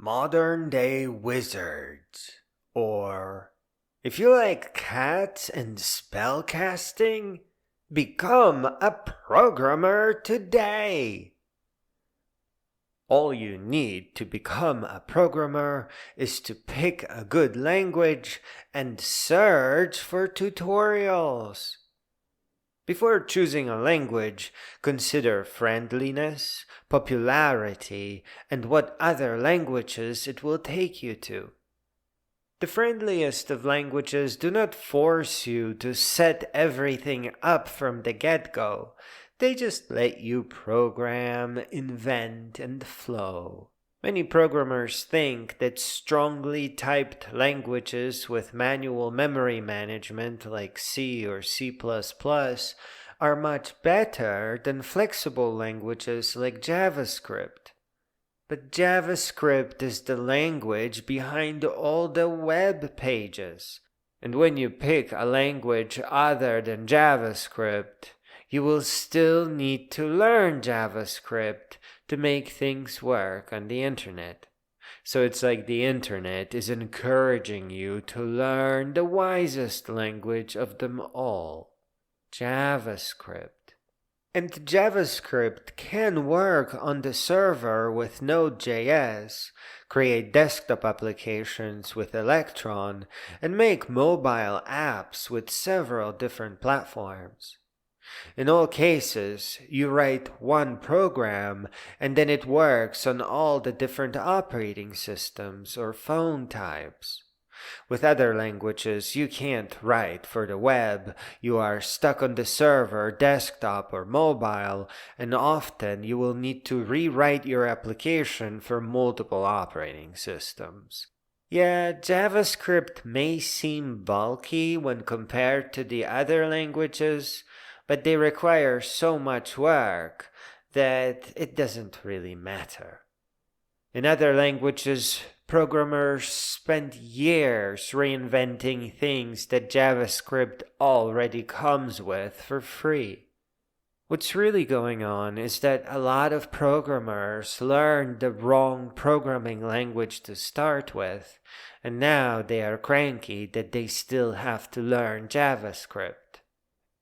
modern day wizards. Or, if you like cats and spellcasting, become a programmer today. All you need to become a programmer is to pick a good language and search for tutorials. Before choosing a language, consider friendliness, popularity, and what other languages it will take you to. The friendliest of languages do not force you to set everything up from the get-go. They just let you program, invent, and flow. Many programmers think that strongly typed languages with manual memory management like C or C++ are much better than flexible languages like JavaScript. But JavaScript is the language behind all the web pages. And when you pick a language other than JavaScript, you will still need to learn JavaScript to make things work on the internet. So it's like the internet is encouraging you to learn the wisest language of them all, JavaScript. And JavaScript can work on the server with nodejs, create desktop applications with Electron, and make mobile apps with several different platforms. In all cases, you write one program and then it works on all the different operating systems or phone types. With other languages, you can't write for the web, you are stuck on the server, desktop, or mobile, and often you will need to rewrite your application for multiple operating systems. Yeah, JavaScript may seem bulky when compared to the other languages, but they require so much work that it doesn't really matter. In other languages, programmers spend years reinventing things that JavaScript already comes with for free. What's really going on is that a lot of programmers learned the wrong programming language to start with, and now they are cranky that they still have to learn JavaScript.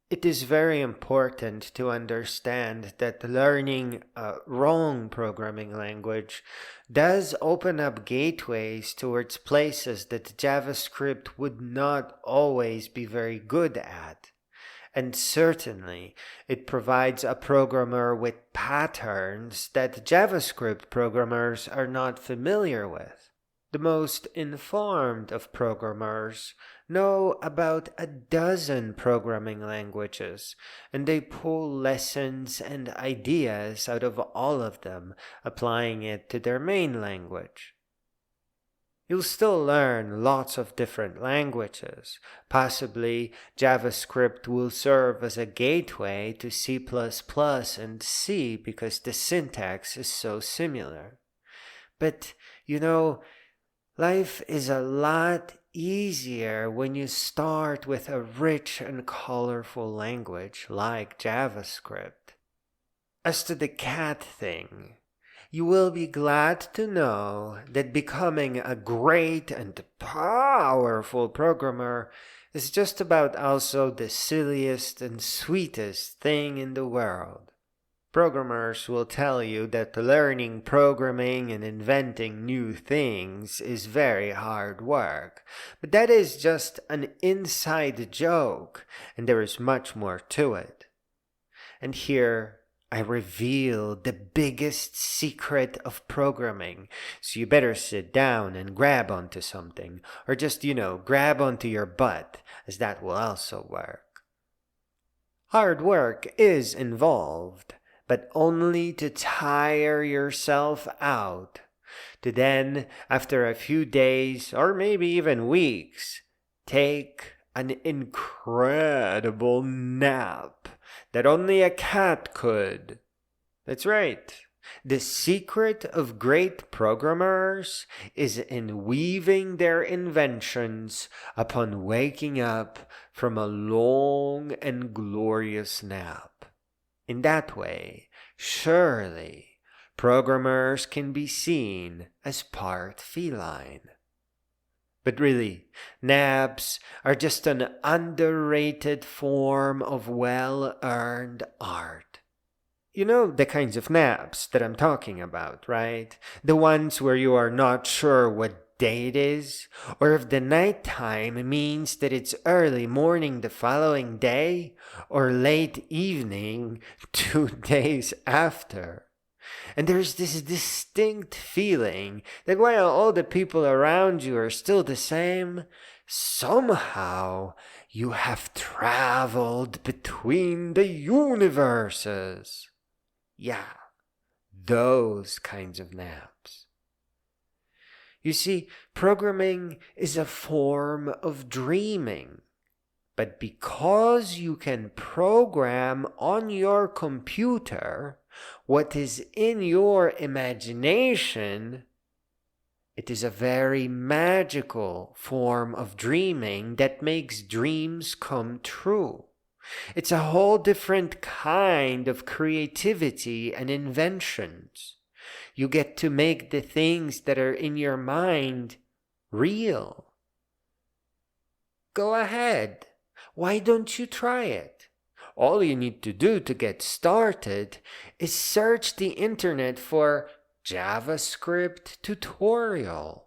It is very important to understand that learning a wrong programming language does open up gateways towards places that JavaScript would not always be very good at. And certainly, it provides a programmer with patterns that JavaScript programmers are not familiar with. The most informed of programmers know about a dozen programming languages, and they pull lessons and ideas out of all of them, applying it to their main language. You'll still learn lots of different languages. Possibly JavaScript will serve as a gateway to C++ and C because the syntax is so similar. But, life is a lot easier when you start with a rich and colorful language like JavaScript. As to the cat thing, you will be glad to know that becoming a great and powerful programmer is just about also the silliest and sweetest thing in the world. Programmers will tell you that learning programming and inventing new things is very hard work, but that is just an inside joke, and there is much more to it. And here I reveal the biggest secret of programming, so you better sit down and grab onto something, or just, grab onto your butt, as that will also work. Hard work is involved, but only to tire yourself out, to then, after a few days or maybe even weeks, take an incredible nap that only a cat could. That's right. The secret of great programmers is in weaving their inventions upon waking up from a long and glorious nap. In that way, surely, Programmers can be seen as part feline. But really, naps are just an underrated form of well-earned art. You know the kinds of naps that I'm talking about, right? The ones where you are not sure what day it is, or if the nighttime means that it's early morning the following day, or late evening 2 days after. And there's this distinct feeling that while all the people around you are still the same, somehow you have traveled between the universes. Yeah, those kinds of naps. You see, programming is a form of dreaming. But because you can program on your computer what is in your imagination, it is a very magical form of dreaming that makes dreams come true. It's a whole different kind of creativity and inventions. You get to make the things that are in your mind real. Go ahead. Why don't you try it? All you need to do to get started is search the internet for JavaScript tutorial.